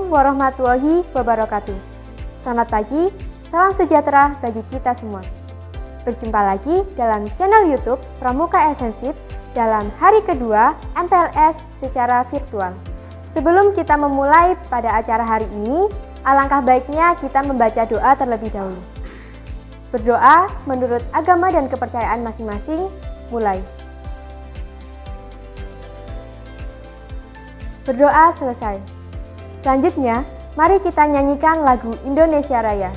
Assalamualaikum warahmatullahi wabarakatuh. Selamat pagi, salam sejahtera bagi kita semua. Berjumpa lagi dalam channel YouTube Pramuka Essensif dalam hari kedua MPLS secara virtual. Sebelum kita memulai pada acara hari ini, alangkah baiknya kita membaca doa terlebih dahulu. Berdoa menurut agama dan kepercayaan masing-masing, mulai. Berdoa selesai. Selanjutnya, mari kita nyanyikan lagu Indonesia Raya.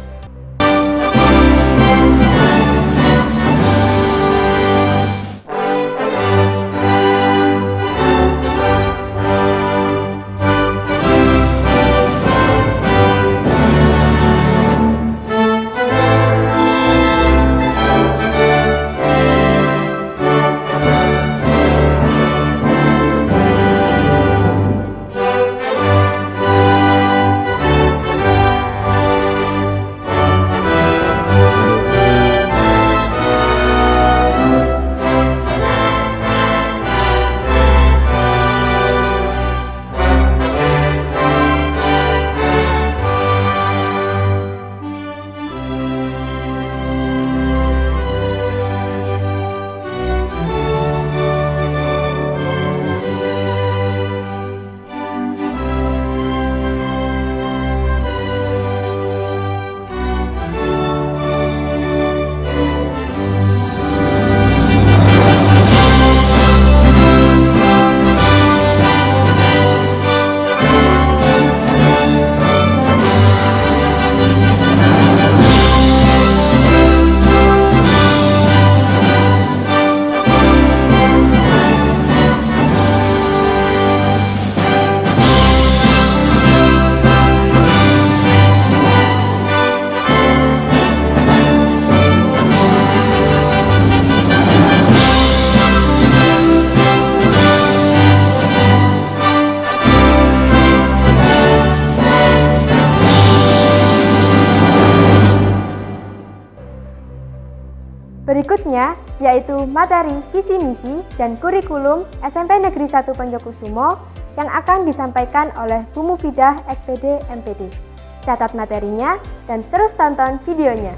Berikutnya, yaitu materi visi misi dan kurikulum SMP Negeri 1 Poncokusumo yang akan disampaikan oleh Bu Mufidah SPD MPD. Catat materinya dan terus tonton videonya.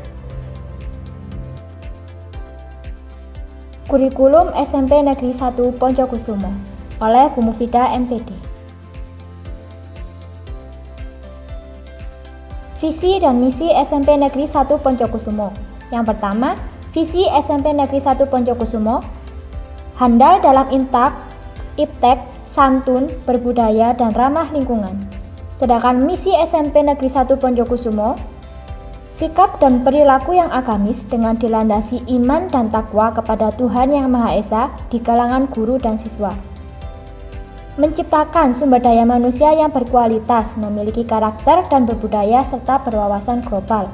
Kurikulum SMP Negeri 1 Poncokusumo oleh Bu Mufidah MPD. Visi dan misi SMP Negeri 1 Poncokusumo. Yang pertama, visi SMP Negeri 1 Poncokusumo, handal dalam intak, iptek, santun, berbudaya, dan ramah lingkungan. Sedangkan misi SMP Negeri 1 Poncokusumo, sikap dan perilaku yang agamis dengan dilandasi iman dan takwa kepada Tuhan Yang Maha Esa di kalangan guru dan siswa. Menciptakan sumber daya manusia yang berkualitas, memiliki karakter dan berbudaya serta berwawasan global.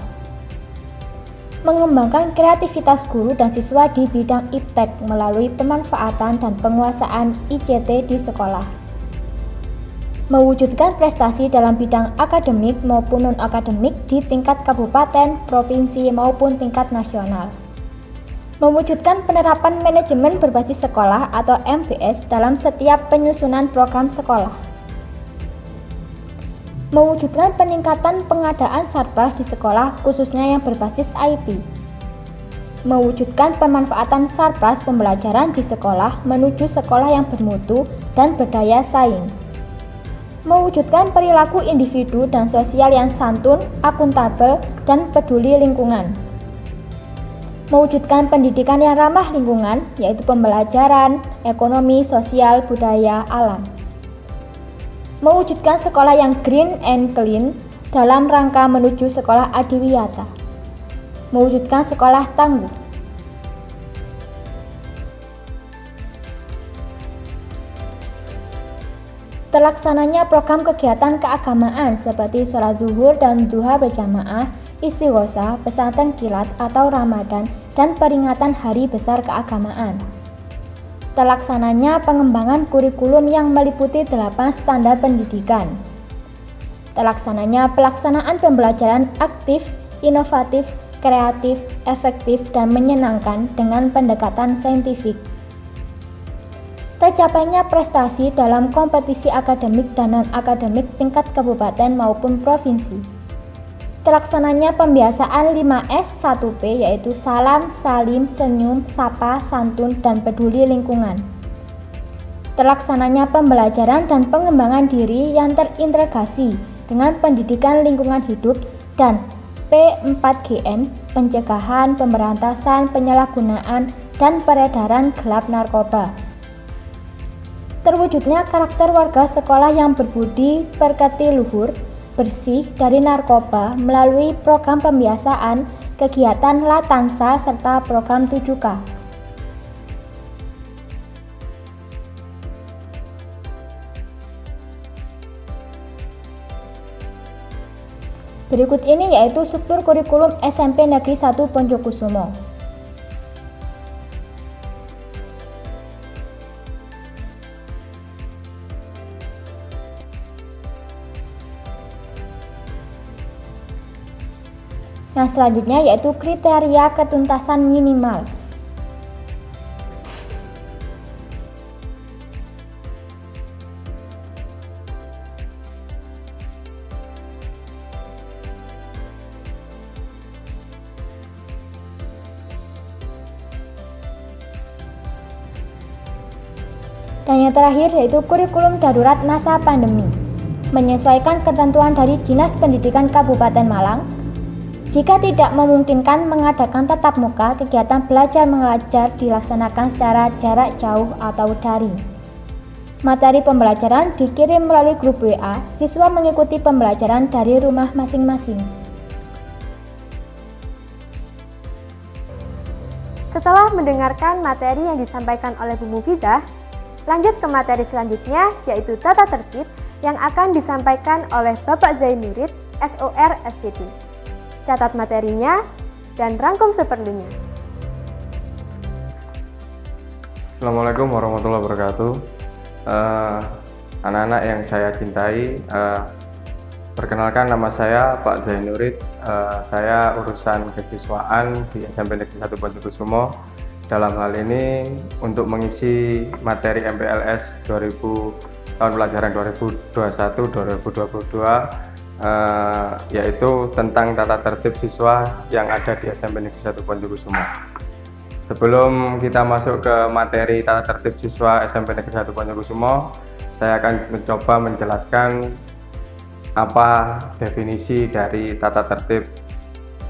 Mengembangkan kreativitas guru dan siswa di bidang iptek melalui pemanfaatan dan penguasaan ICT di sekolah. Mewujudkan prestasi dalam bidang akademik maupun non-akademik di tingkat kabupaten, provinsi maupun tingkat nasional. Mewujudkan penerapan manajemen berbasis sekolah atau MBS dalam setiap penyusunan program sekolah. Mewujudkan peningkatan pengadaan sarpras di sekolah khususnya yang berbasis IT. Mewujudkan pemanfaatan sarpras pembelajaran di sekolah menuju sekolah yang bermutu dan berdaya saing. Mewujudkan perilaku individu dan sosial yang santun, akuntabel, dan peduli lingkungan. Mewujudkan pendidikan yang ramah lingkungan, yaitu pembelajaran, ekonomi, sosial, budaya, alam. Mewujudkan sekolah yang green and clean dalam rangka menuju sekolah adiwiyata. Mewujudkan sekolah tangguh. Terlaksananya program kegiatan keagamaan seperti sholat zuhur dan duha berjamaah, istighosah, pesantren kilat atau Ramadan, dan peringatan hari besar keagamaan. Terlaksananya pengembangan kurikulum yang meliputi 8 standar pendidikan. Terlaksananya pelaksanaan pembelajaran aktif, inovatif, kreatif, efektif, dan menyenangkan dengan pendekatan saintifik. tercapainya prestasi dalam kompetisi akademik dan non-akademik tingkat kabupaten maupun provinsi. Terlaksananya pembiasaan 5S 1P yaitu salam, salim, senyum, sapa, santun, dan peduli lingkungan. Terlaksananya pembelajaran dan pengembangan diri yang terintegrasi dengan pendidikan lingkungan hidup dan P4GN, pencegahan, pemberantasan, penyalahgunaan, dan peredaran gelap narkoba. Terwujudnya karakter warga sekolah yang berbudi pekerti luhur, bersih dari narkoba melalui program pembiasaan, kegiatan Latansa, serta program 7K. Berikut ini yaitu struktur kurikulum SMP Negeri 1 Poncokusumo. Yang selanjutnya yaitu kriteria ketuntasan minimal. Dan yang terakhir yaitu kurikulum darurat masa pandemi, menyesuaikan ketentuan dari Dinas Pendidikan Kabupaten Malang. Jika tidak memungkinkan mengadakan tatap muka, kegiatan belajar mengajar dilaksanakan secara jarak jauh atau daring. Materi pembelajaran dikirim melalui grup WA, siswa mengikuti pembelajaran dari rumah masing-masing. Setelah mendengarkan materi yang disampaikan oleh Bu Mufidah, lanjut ke materi selanjutnya yaitu tata tertib yang akan disampaikan oleh Bapak Zainurid, SOR SPD. Catat materinya dan rangkum seperlunya. Assalamualaikum warahmatullahi wabarakatuh. Anak-anak yang saya cintai, perkenalkan nama saya Pak Zainurid. Saya urusan kesiswaan di SMP Negeri 1 Poncokusumo. Dalam hal ini untuk mengisi materi MPLS 2000 tahun pelajaran 2021-2022 yaitu tentang tata tertib siswa yang ada di SMP Negeri 1 Poncokusumo. Sebelum kita masuk ke materi tata tertib siswa SMP Negeri 1 Poncokusumo, saya akan mencoba menjelaskan apa definisi dari tata tertib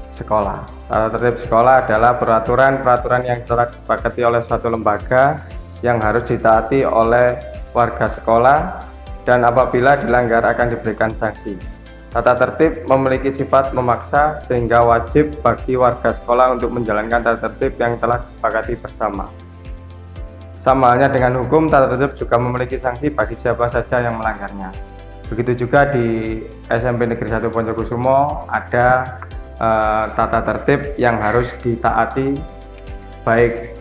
sekolah. Tata tertib sekolah adalah peraturan-peraturan yang telah disepakati oleh suatu lembaga yang harus ditaati oleh warga sekolah dan apabila dilanggar akan diberikan sanksi. Tata tertib memiliki sifat memaksa sehingga wajib bagi warga sekolah untuk menjalankan tata tertib yang telah disepakati bersama. Sama halnya dengan hukum, tata tertib juga memiliki sanksi bagi siapa saja yang melanggarnya. Begitu juga di SMP Negeri 1 Poncokusumo ada tata tertib yang harus ditaati, baik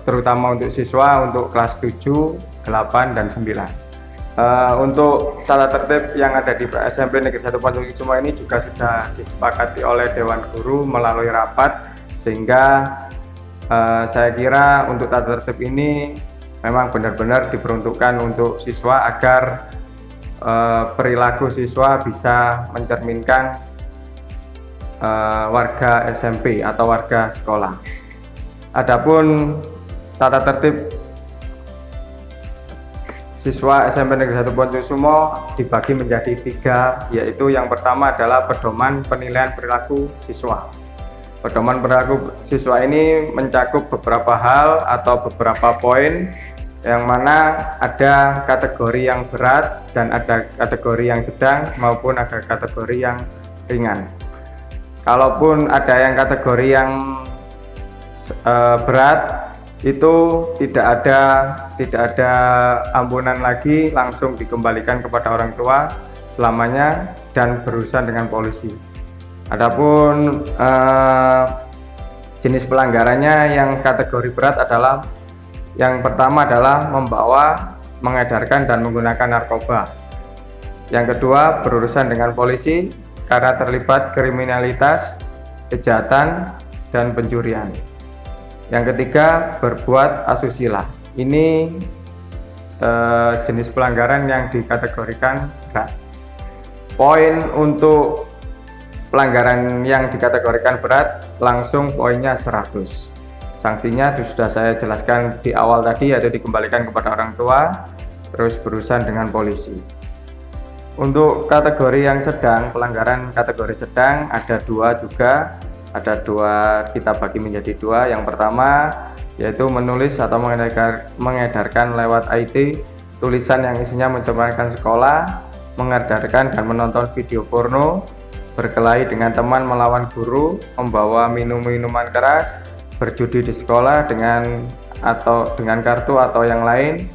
terutama untuk siswa untuk kelas 7, 8, dan 9. Untuk tata tertib yang ada di SMP Negeri 1 Poncokusumo ini juga sudah disepakati oleh Dewan Guru melalui rapat, sehingga saya kira untuk tata tertib ini memang benar-benar diperuntukkan untuk siswa agar perilaku siswa bisa mencerminkan warga SMP atau warga sekolah. Adapun tata tertib siswa SMP Negeri 1 Poncokusumo dibagi menjadi 3, yaitu yang pertama adalah pedoman penilaian perilaku siswa. Pedoman perilaku siswa ini mencakup beberapa hal atau beberapa poin, yang mana ada kategori yang berat dan ada kategori yang sedang maupun ada kategori yang ringan. Kalaupun ada yang kategori yang berat, itu tidak ada ampunan lagi, langsung dikembalikan kepada orang tua selamanya dan berurusan dengan polisi. Adapun jenis pelanggarannya yang kategori berat adalah yang pertama adalah membawa, mengedarkan dan menggunakan narkoba. Yang kedua, berurusan dengan polisi karena terlibat kriminalitas, kejahatan, dan pencurian. Yang ketiga, berbuat asusila. ini jenis pelanggaran yang dikategorikan berat. Poin untuk pelanggaran yang dikategorikan berat langsung poinnya 100. Sanksinya sudah saya jelaskan di awal tadi, yaitu dikembalikan kepada orang tua, terus berurusan dengan polisi. Untuk kategori yang sedang, pelanggaran kategori sedang ada dua juga, kita bagi menjadi dua. Yang pertama yaitu menulis atau mengedarkan lewat IT tulisan yang isinya mencemarkan sekolah, mengedarkan dan menonton video porno, berkelahi dengan teman melawan guru, membawa minuman keras, berjudi di sekolah dengan kartu atau yang lain.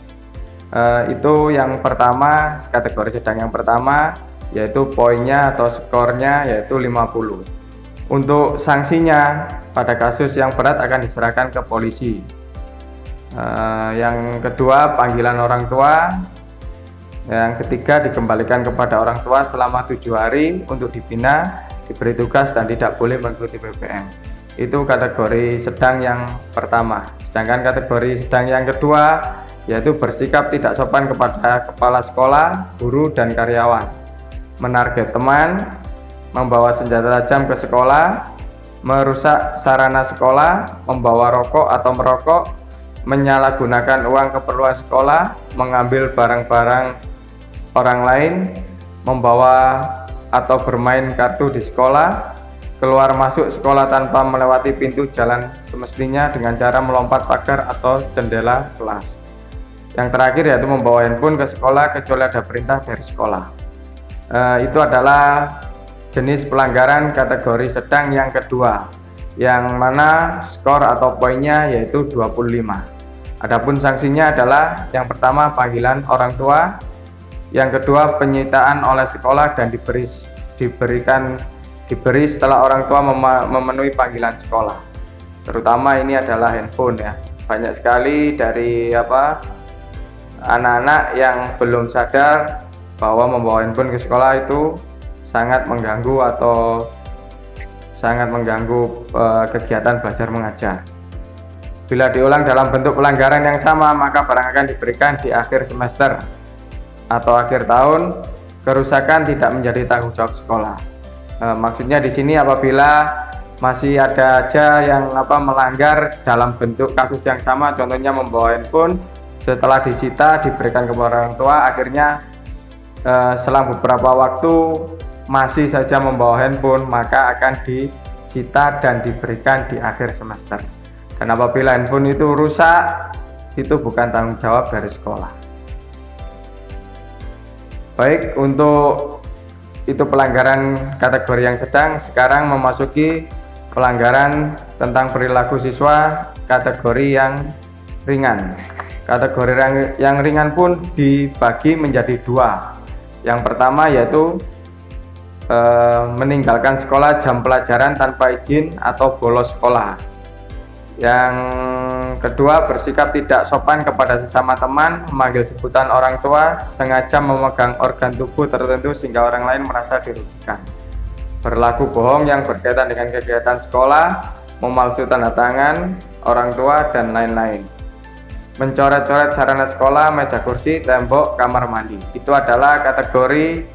Itu yang pertama, kategori sedang yang pertama, yaitu poinnya atau skornya yaitu 50. Untuk sanksinya pada kasus yang berat akan diserahkan ke polisi. Yang kedua, panggilan orang tua. Yang ketiga, dikembalikan kepada orang tua selama 7 hari untuk dibina, diberi tugas dan tidak boleh mengikuti PPM. Itu kategori sedang yang pertama. Sedangkan kategori sedang yang kedua yaitu bersikap tidak sopan kepada kepala sekolah, guru, dan karyawan, menarget teman, membawa senjata tajam ke sekolah, merusak sarana sekolah, membawa rokok atau merokok, menyalahgunakan uang keperluan sekolah, mengambil barang-barang orang lain, membawa atau bermain kartu di sekolah, keluar masuk sekolah tanpa melewati pintu jalan semestinya dengan cara melompat pagar atau jendela kelas. Yang terakhir yaitu membawa handphone ke sekolah kecuali ada perintah dari sekolah. Itu adalah jenis pelanggaran kategori sedang yang kedua, yang mana skor atau poinnya yaitu 25. Adapun sanksinya adalah yang pertama panggilan orang tua, yang kedua penyitaan oleh sekolah dan diberi setelah orang tua memenuhi panggilan sekolah. Terutama ini adalah handphone ya. Banyak sekali dari anak-anak yang belum sadar bahwa membawa handphone ke sekolah itu sangat mengganggu kegiatan belajar mengajar. Bila diulang dalam bentuk pelanggaran yang sama, maka barang akan diberikan di akhir semester atau akhir tahun. Kerusakan tidak menjadi tanggung jawab sekolah. Maksudnya di sini apabila masih ada aja yang melanggar dalam bentuk kasus yang sama, contohnya membawa handphone, setelah disita diberikan kepada orang tua, akhirnya selang beberapa waktu masih saja membawa handphone, maka akan disita dan diberikan di akhir semester. Dan apabila handphone itu rusak, itu bukan tanggung jawab dari sekolah. Baik, untuk itu pelanggaran kategori yang sedang. Sekarang memasuki pelanggaran tentang perilaku siswa kategori yang ringan. Kategori yang ringan pun dibagi menjadi dua. Yang pertama yaitu meninggalkan sekolah jam pelajaran tanpa izin atau bolos sekolah. Yang kedua, bersikap tidak sopan kepada sesama teman, memanggil sebutan orang tua, sengaja memegang organ tubuh tertentu sehingga orang lain merasa dirugikan. Berlaku bohong yang berkaitan dengan kegiatan sekolah, memalsu tanda tangan orang tua, dan lain-lain. Mencoret-coret sarana sekolah, meja kursi, tembok, kamar mandi. Itu adalah kategori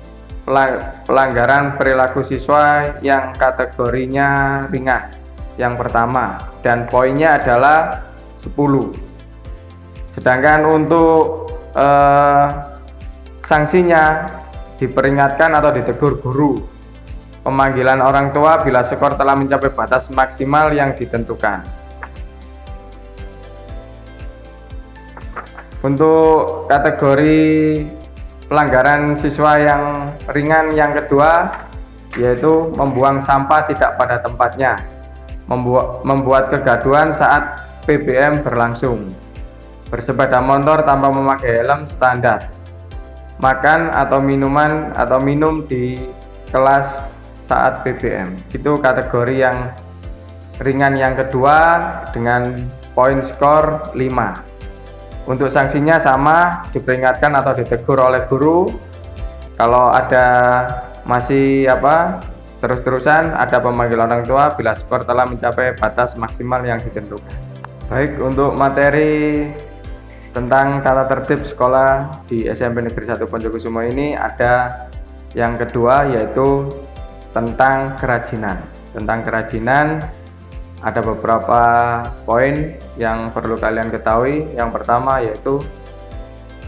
pelanggaran perilaku siswa yang kategorinya ringan. Yang pertama, dan poinnya adalah 10. Sedangkan untuk sanksinya diperingatkan atau ditegur guru, pemanggilan orang tua bila skor telah mencapai batas maksimal yang ditentukan. Untuk kategori pelanggaran siswa yang ringan yang kedua yaitu membuang sampah tidak pada tempatnya, membuat kegaduhan saat PBM berlangsung, bersepeda motor tanpa memakai helm standar, makan atau minum di kelas saat PBM. Itu kategori yang ringan yang kedua dengan poin skor 5. Untuk sanksinya sama, diperingatkan atau ditegur oleh guru. Kalau ada masih terus-terusan, ada pemanggilan orang tua bila skor telah mencapai batas maksimal yang ditentukan. Baik, untuk materi tentang tata tertib sekolah di SMP Negeri 1 Poncokusumo ini ada yang kedua, yaitu tentang kerajinan. Tentang kerajinan ada beberapa poin yang perlu kalian ketahui. Yang pertama yaitu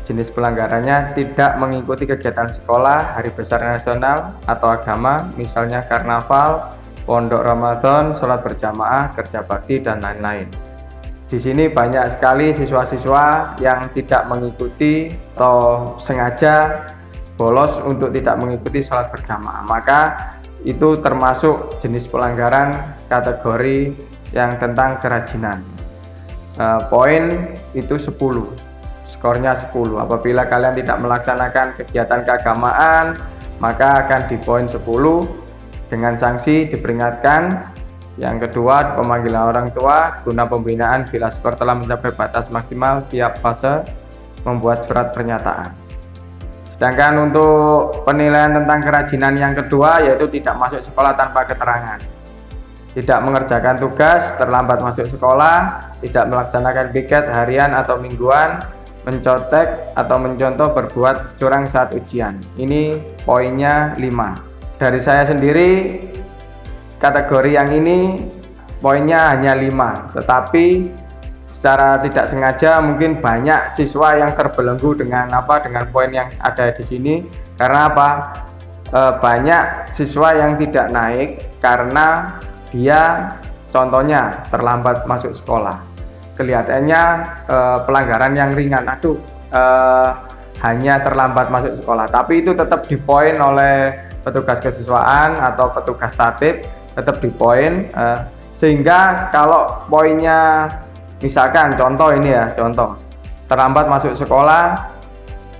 jenis pelanggarannya tidak mengikuti kegiatan sekolah, hari besar nasional atau agama, misalnya karnaval, pondok Ramadan, sholat berjamaah, kerja bakti, dan lain-lain. Di sini banyak sekali siswa-siswa yang tidak mengikuti atau sengaja bolos untuk tidak mengikuti sholat berjamaah. Maka itu termasuk jenis pelanggaran kategori yang tentang kerajinan. Poin itu 10, skornya 10. Apabila kalian tidak melaksanakan kegiatan keagamaan, maka akan di poin 10 dengan sanksi diperingatkan. Yang kedua, pemanggilan orang tua guna pembinaan bila skor telah mencapai batas maksimal tiap fase membuat surat pernyataan. Sedangkan untuk penilaian tentang kerajinan yang kedua yaitu tidak masuk sekolah tanpa keterangan, tidak mengerjakan tugas, terlambat masuk sekolah, tidak melaksanakan piket harian atau mingguan, mencontek atau mencontoh berbuat curang saat ujian. Ini poinnya 5. Dari saya sendiri, kategori yang ini poinnya hanya 5, tetapi secara tidak sengaja mungkin banyak siswa yang terbelenggu dengan poin yang ada di sini. Karena banyak siswa yang tidak naik karena dia contohnya terlambat masuk sekolah. Kelihatannya pelanggaran yang ringan, hanya terlambat masuk sekolah, tapi itu tetap dipoin oleh petugas kesiswaan atau petugas tatib, tetap dipoin, sehingga kalau poinnya misalkan contoh terlambat masuk sekolah,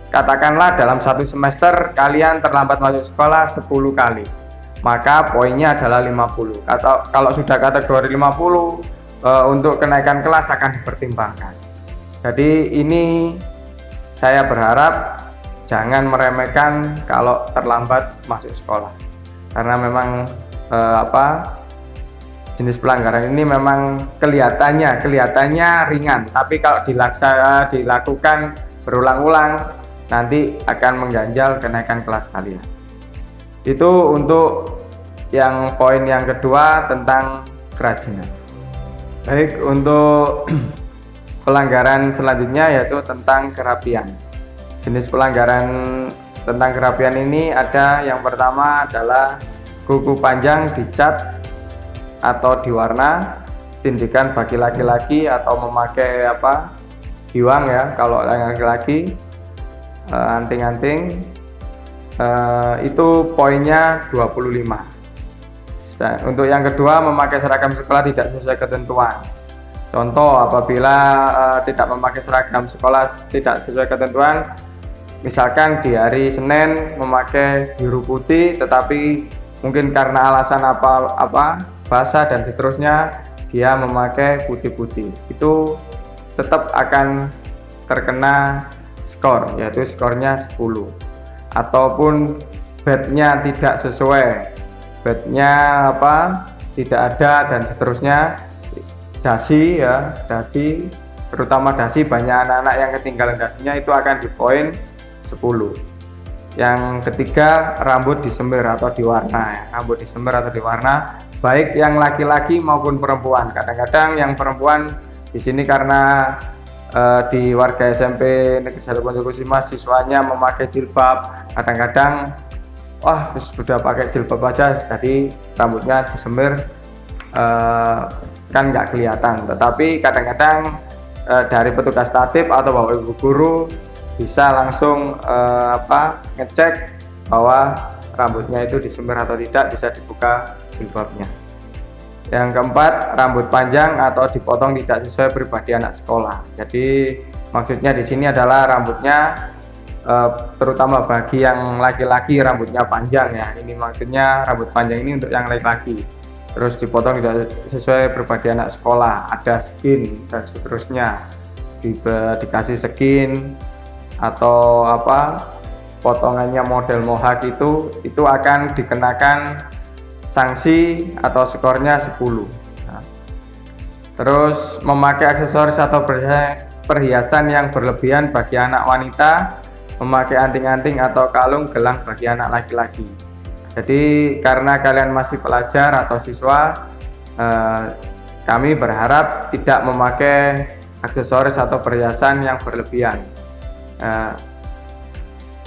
katakanlah dalam 1 semester kalian terlambat masuk sekolah 10 kali, maka poinnya adalah 50. Atau kalau sudah kategori 50, untuk kenaikan kelas akan dipertimbangkan. Jadi ini saya berharap jangan meremehkan kalau terlambat masuk sekolah, karena memang jenis pelanggaran ini memang kelihatannya ringan, tapi kalau dilakukan berulang-ulang nanti akan mengganjal kenaikan kelas kalian. Itu untuk yang poin yang kedua tentang kerajinan. Baik, untuk pelanggaran selanjutnya yaitu tentang kerapian. Jenis pelanggaran tentang kerapian ini ada, yang pertama adalah kuku panjang dicat atau diwarna, tindikan bagi laki-laki atau memakai giwang ya kalau laki-laki, anting-anting, itu poinnya 25. Untuk yang kedua, memakai seragam sekolah tidak sesuai ketentuan. Contoh, apabila tidak memakai seragam sekolah tidak sesuai ketentuan, misalkan di hari Senin memakai biru putih, tetapi mungkin karena alasan basah dan seterusnya dia memakai putih-putih, itu tetap akan terkena skor, yaitu skornya 10. Ataupun badnya tidak sesuai, badnya tidak ada dan seterusnya, dasi, terutama dasi, banyak anak-anak yang ketinggalan dasinya, itu akan di poin 10. Yang ketiga, rambut disemir atau diwarna, rambut disemir atau diwarna, baik yang laki-laki maupun perempuan. Kadang-kadang yang perempuan di sini karena di warga SMP Negeri 1 Poncokusumo siswanya memakai jilbab, kadang-kadang sudah pakai jilbab aja jadi rambutnya disemir, kan nggak kelihatan. Tetapi kadang-kadang dari petugas tatib atau bapak ibu guru bisa langsung ngecek bahwa rambutnya itu disemir atau tidak, bisa dibuka jilbabnya. Yang keempat, rambut panjang atau dipotong tidak sesuai pribadi anak sekolah. Jadi maksudnya di sini adalah rambutnya terutama bagi yang laki-laki rambutnya panjang ya. Ini maksudnya rambut panjang ini untuk yang laki-laki. Terus dipotong tidak sesuai pribadi anak sekolah, ada skin dan seterusnya. Dikasih skin atau potongannya model mohak, itu akan dikenakan sanksi atau skornya 10. Terus memakai aksesoris atau perhiasan yang berlebihan bagi anak wanita, memakai anting-anting atau kalung gelang bagi anak laki-laki. Jadi karena kalian masih pelajar atau siswa, kami berharap tidak memakai aksesoris atau perhiasan yang berlebihan,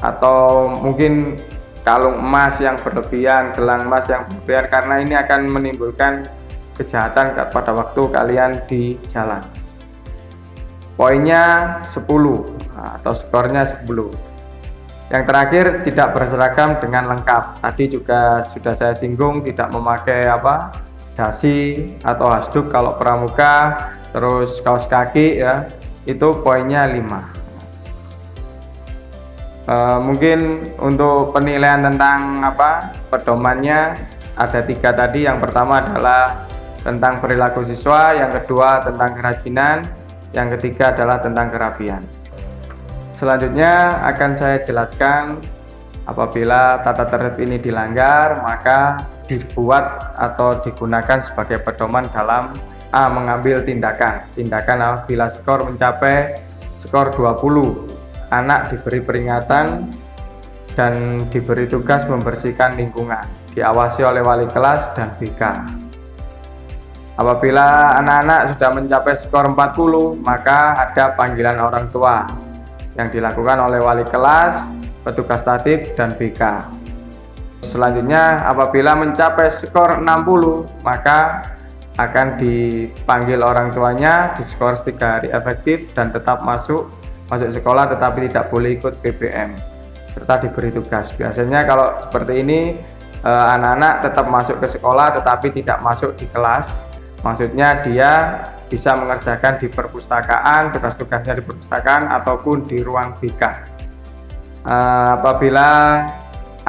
atau mungkin kalung emas yang berlebihan, gelang emas yang berlebihan, karena ini akan menimbulkan kejahatan pada waktu kalian di jalan. Poinnya 10 atau skornya 10. Yang terakhir, tidak berseragam dengan lengkap. Tadi juga sudah saya singgung, tidak memakai dasi atau hasduk kalau pramuka, terus kaos kaki ya, itu poinnya 5. Mungkin untuk penilaian tentang pedomannya ada 3 tadi. Yang pertama adalah tentang perilaku siswa, yang kedua tentang kerajinan, yang ketiga adalah tentang kerapian. Selanjutnya akan saya jelaskan apabila tata tertib ini dilanggar, maka dibuat atau digunakan sebagai pedoman dalam A. Mengambil tindakan apabila skor mencapai skor 20, anak diberi peringatan dan diberi tugas membersihkan lingkungan, diawasi oleh wali kelas dan BK. Apabila anak-anak sudah mencapai skor 40, maka ada panggilan orang tua yang dilakukan oleh wali kelas, petugas tatib, dan BK. Selanjutnya, apabila mencapai skor 60, maka akan dipanggil orang tuanya, diskors 3 hari efektif, dan tetap masuk sekolah tetapi tidak boleh ikut PBM, serta diberi tugas. Biasanya kalau seperti ini, anak-anak tetap masuk ke sekolah tetapi tidak masuk di kelas. Maksudnya dia bisa mengerjakan di perpustakaan, tugas-tugasnya di perpustakaan ataupun di ruang BK. Apabila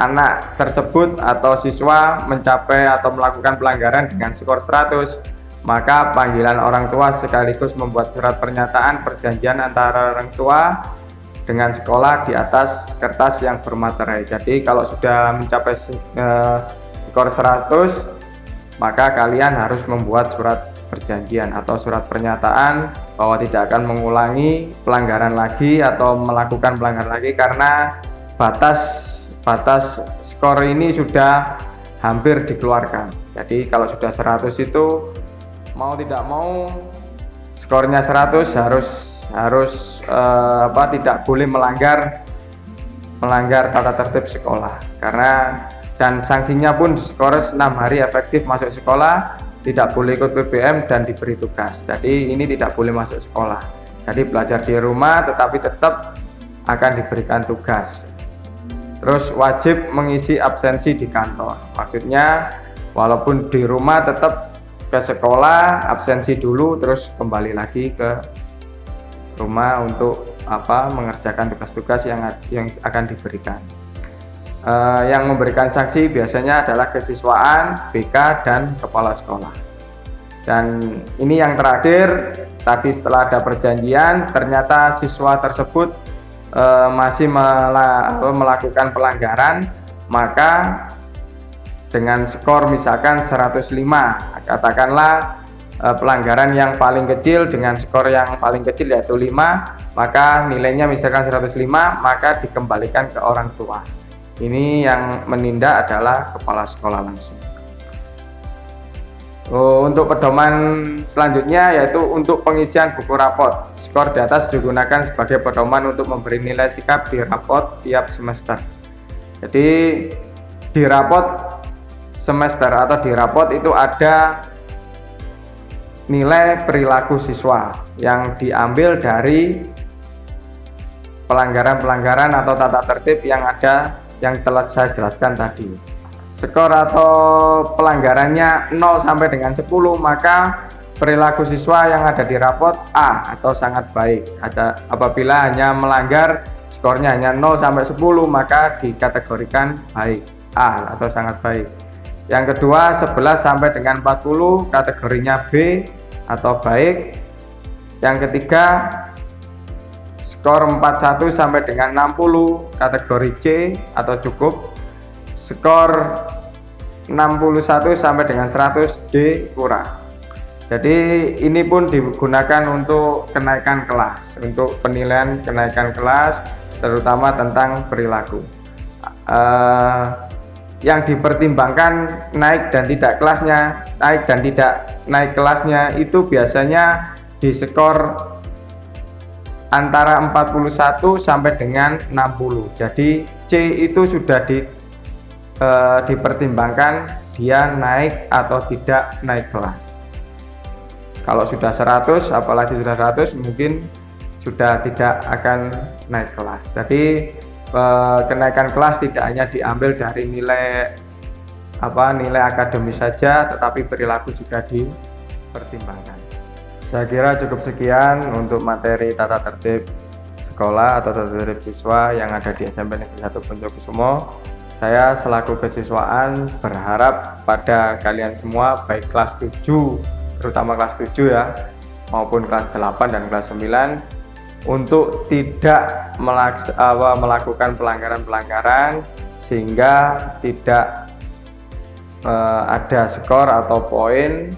anak tersebut atau siswa mencapai atau melakukan pelanggaran dengan skor 100, maka panggilan orang tua sekaligus membuat surat pernyataan perjanjian antara orang tua dengan sekolah di atas kertas yang bermaterai. Jadi kalau sudah mencapai skor 100, maka kalian harus membuat surat perjanjian atau surat pernyataan bahwa tidak akan mengulangi pelanggaran lagi atau melakukan pelanggaran lagi, karena batas skor ini sudah hampir dikeluarkan. Jadi kalau sudah 100 itu mau tidak mau skornya 100 harus tidak boleh melanggar tata tertib sekolah, dan sanksinya pun diskors 6 hari efektif masuk sekolah, tidak boleh ikut PBM dan diberi tugas. Jadi ini tidak boleh masuk sekolah. Jadi belajar di rumah tetapi tetap akan diberikan tugas. Terus wajib mengisi absensi di kantor. Maksudnya walaupun di rumah tetap ke sekolah, absensi dulu terus kembali lagi ke rumah untuk mengerjakan tugas-tugas yang akan diberikan. Yang memberikan sanksi biasanya adalah kesiswaan, BK, dan kepala sekolah. Dan ini yang terakhir, tadi setelah ada perjanjian, ternyata siswa tersebut masih melakukan pelanggaran, maka dengan skor misalkan 105, katakanlah pelanggaran yang paling kecil dengan skor yang paling kecil yaitu 5, maka nilainya misalkan 105, maka dikembalikan ke orang tua. Ini yang menindak adalah kepala sekolah langsung. Untuk pedoman selanjutnya yaitu untuk pengisian buku rapot. Skor di atas digunakan sebagai pedoman untuk memberi nilai sikap di rapot tiap semester. Jadi di rapot semester atau di rapot itu ada nilai perilaku siswa yang diambil dari pelanggaran-pelanggaran atau tata tertib yang telah saya jelaskan tadi. Skor atau pelanggarannya 0 sampai dengan 10, maka perilaku siswa yang ada di rapot A atau sangat baik. Apabila hanya melanggar, skornya hanya 0 sampai 10, maka dikategorikan baik, A atau sangat baik. Yang kedua 11 sampai dengan 40, kategorinya B atau baik. Yang ketiga skor 41 sampai dengan 60, kategori C atau cukup. Skor 61 sampai dengan 100, D kurang. Jadi ini pun digunakan untuk kenaikan kelas, untuk penilaian kenaikan kelas, terutama tentang perilaku. Yang dipertimbangkan naik dan tidak naik kelasnya itu biasanya diskor antara 41 sampai dengan 60. Jadi C itu sudah dipertimbangkan dia naik atau tidak naik kelas. Kalau sudah 100, apalagi sudah 100, mungkin sudah tidak akan naik kelas. Jadi kenaikan kelas tidak hanya diambil dari nilai akademis saja, tetapi perilaku juga dipertimbangkan. Saya kira cukup sekian untuk materi tata tertib sekolah atau tata tertib siswa yang ada di SMP Negeri 1 Poncokusumo. Saya selaku kesiswaan berharap pada kalian semua, baik kelas 7, terutama kelas 7 ya, maupun kelas 8 dan kelas 9, untuk tidak melakukan pelanggaran-pelanggaran sehingga tidak ada skor atau poin,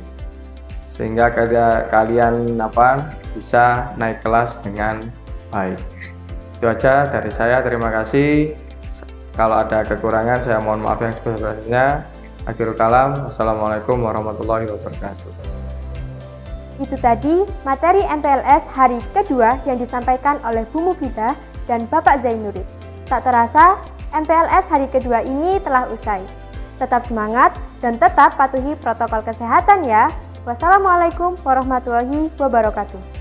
sehingga kalian bisa naik kelas dengan baik. Itu aja dari saya, terima kasih. Kalau ada kekurangan saya mohon maaf yang sebesar-besarnya. Akhirul kalam, wassalamualaikum warahmatullahi wabarakatuh. Itu tadi materi MPLS hari kedua yang disampaikan oleh Bu Mufidah dan Bapak Zainuddin. Tak terasa, MPLS hari kedua ini telah usai. Tetap semangat dan tetap patuhi protokol kesehatan ya. Wassalamualaikum warahmatullahi wabarakatuh.